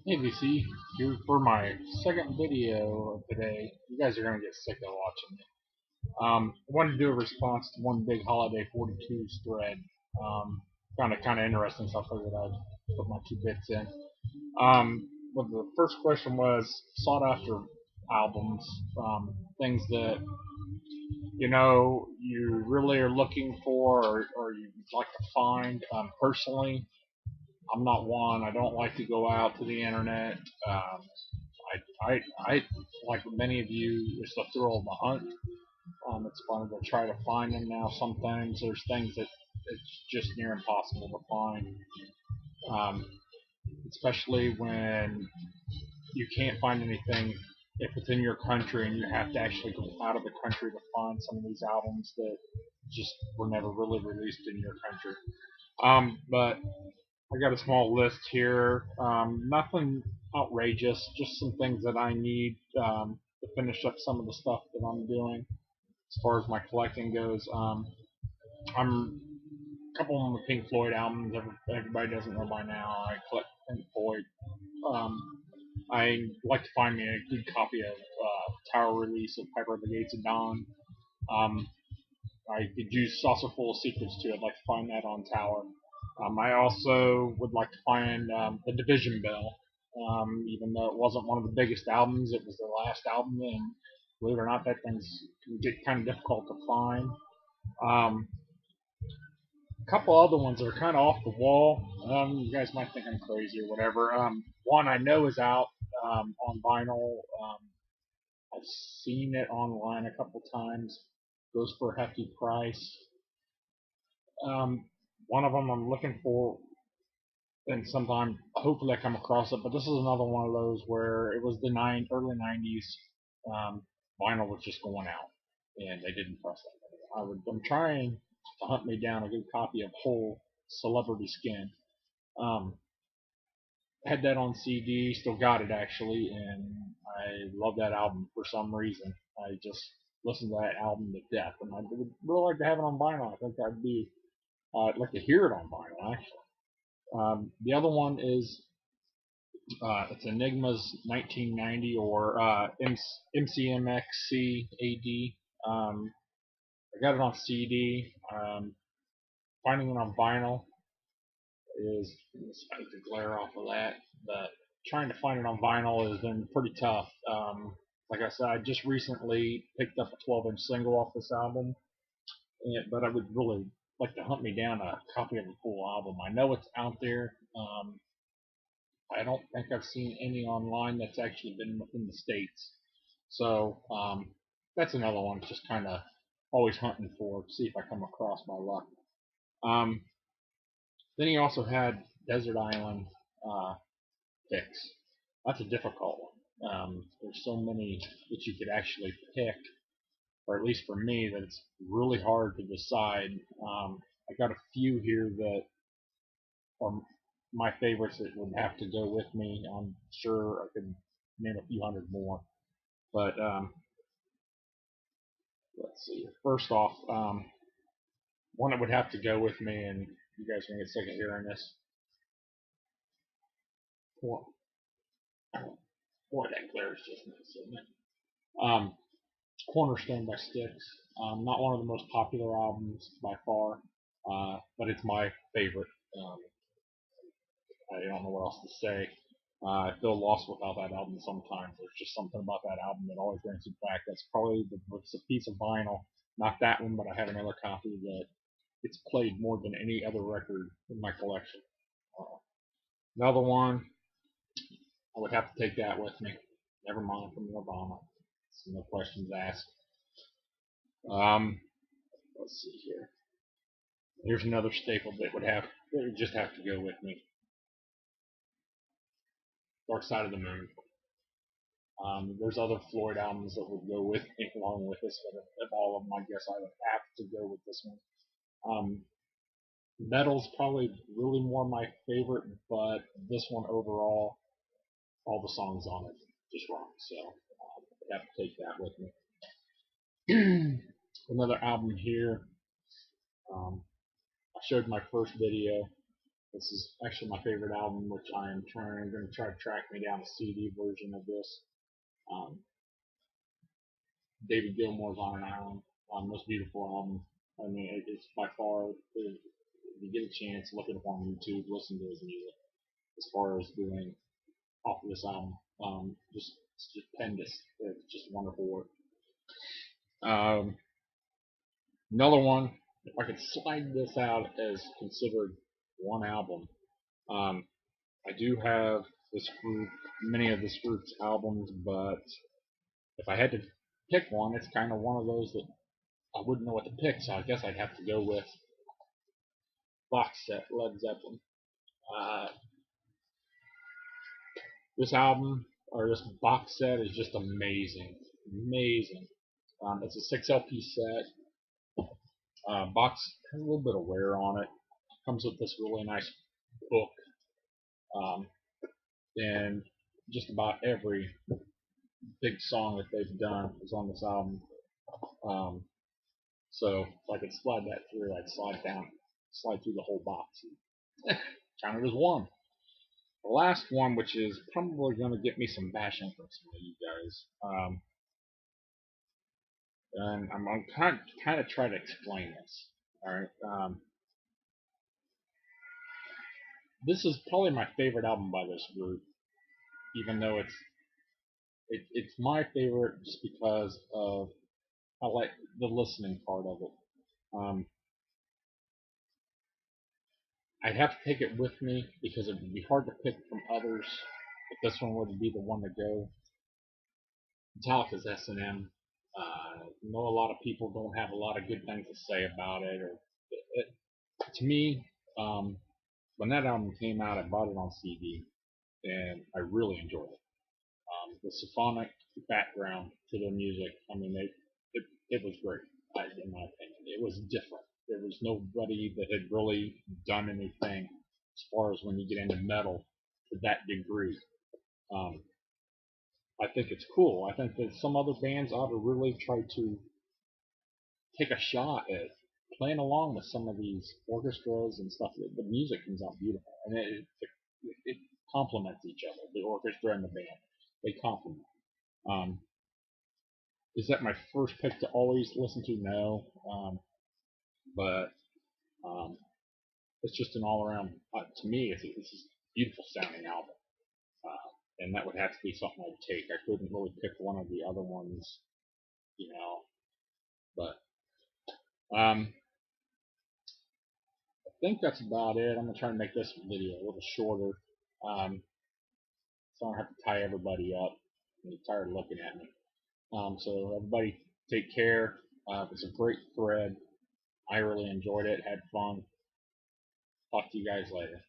Hey VC, here for my second video of today. You guys are gonna get sick of watching it. I wanted to do a response to Onebigholiday42's thread. Found it kind of interesting, so I figured I'd put my 2 bits in. But the first question was sought after albums, things that you really are looking for or you'd like to find. Personally, I'm not one. I don't like to go out to the internet. I like many of you, it's the thrill of the hunt. It's fun to try to find them now. Sometimes there's things that it's just near impossible to find, um, especially when you can't find anything if it's in your country and you have to actually go out of the country to find some of these albums that just were never really released in your country. But I got a small list here. Nothing outrageous, just some things that I need to finish up some of the stuff that I'm doing as far as my collecting goes. I'm a couple of them with Pink Floyd albums. Everybody doesn't know by now. I collect Pink Floyd. Um, I like to find me a good copy of Tower release of Piper of the Gates of Dawn. Um, I could use Saucer Full of Secrets too. I'd like to find that on Tower. I also would like to find the Division Bell. Even though it wasn't one of the biggest albums, it was their last album, and believe it or not, that thing's can get kind of difficult to find. Um, a couple other ones that are kind of off the wall. You guys might think I'm crazy or whatever. One I know is out on vinyl. I've seen it online a couple times. Goes for a hefty price. One of them I'm looking for, and sometime hopefully I come across it. But this is another one of those where it was the early '90s. Um, Vinyl was just going out, and they didn't press it. I'm trying to hunt me down a good copy of Whole Celebrity Skin. Um, had that on CD, still got it actually, and I love that album for some reason. I just listened to that album to death, and I would really like to have it on vinyl. I think that'd be I'd like to hear it on vinyl actually. The other one is it's Enigma's 1990 or MCMXC AD. I got it on CD. Finding it on vinyl is despite the glare off of that, but trying to find it on vinyl has been pretty tough. Like I said, I just recently picked up a 12-inch single off this album, but I would really like to hunt me down a copy of the full album. I know it's out there. I don't think I've seen any online that's actually been within the states. So that's another one. Just kind of always hunting for, see if I come across my luck. Um, then he also had Desert Island picks. That's a difficult one. There's so many that you could actually pick, or at least for me, that it's really hard to decide. I got a few here that are my favorites that would have to go with me. I'm sure I could name a few hundred more. But let's see. First off, one that would have to go with me, and you guys are gonna get sick of hearing this. Boy, boy that glare is just nice, isn't it? Cornerstone by Styx. Not one of the most popular albums by far, but it's my favorite. Um, I don't know what else to say. I feel lost without that album sometimes. There's just something about that album that always brings it back. That's probably it's a piece of vinyl. Not that one, but I have another copy that it's played more than any other record in my collection. Uh, Another one, I would have to take that with me. Never mind from Nirvana. So no questions asked. Um, let's see here. Here's another staple that would just have to go with me. Dark Side of the Moon. There's other Floyd albums that would go with me along with this, but of all of them, I guess I would have to go with this one. Metal's probably really more my favorite, but this one overall, all the songs on it just rock. So I have to take that with me. Another album here. I showed my first video. This is actually my favorite album, which I'm going to try to track me down a CD version of this. Um, David Gilmour's On an Island, most beautiful album. I mean, it's by far, if you get a chance, look it up on YouTube, listen to his music. As far as doing off of this album, just stupendous. It's just wonderful work. Another one, if I could slide this out as considered one album, I do have this group, many of this group's albums, but if I had to pick one, it's kind of one of those that I wouldn't know what to pick, so I guess I'd have to go with Box Set, Led Zeppelin. Uh, this album, or this box set, is just amazing. Amazing. It's a 6 LP set. Box has a little bit of wear on it. Comes with this really nice book. Um, and just about every big song that they've done is on this album. Um, so if I could slide that through, I'd slide through the whole box. Count it as one. The last one, which is probably going to get me some bashing from some of you guys, and I'm kind of try to explain this. All right, this is probably my favorite album by this group, even though it's my favorite just because of I like the listening part of it. Um, I'd have to take it with me because it would be hard to pick from others, but this one would be the one to go. Metallica's S&M. I know a lot of people don't have a lot of good things to say about it. To me, when that album came out, I bought it on CD, and I really enjoyed it. The symphonic background to the music, I mean, it was great, in my opinion. It was different. There was nobody that had really done anything as far as when you get into metal to that degree. Um, I think it's cool. I think that some other bands ought to really try to take a shot at playing along with some of these orchestras and stuff. The music comes out beautiful, and it complements each other. The orchestra and the band, they complement. Um, is that my first pick to always listen to? No, but um, it's just an all-around. To me, it's a beautiful sounding album, and that would have to be something I'd take. I couldn't really pick one of the other ones, you know. But I think that's about it. I'm gonna try to make this video a little shorter, so I don't have to tie everybody up. I'm tired of looking at me. So everybody, take care. It's a great thread. I really enjoyed it. Had fun. Talk to you guys later.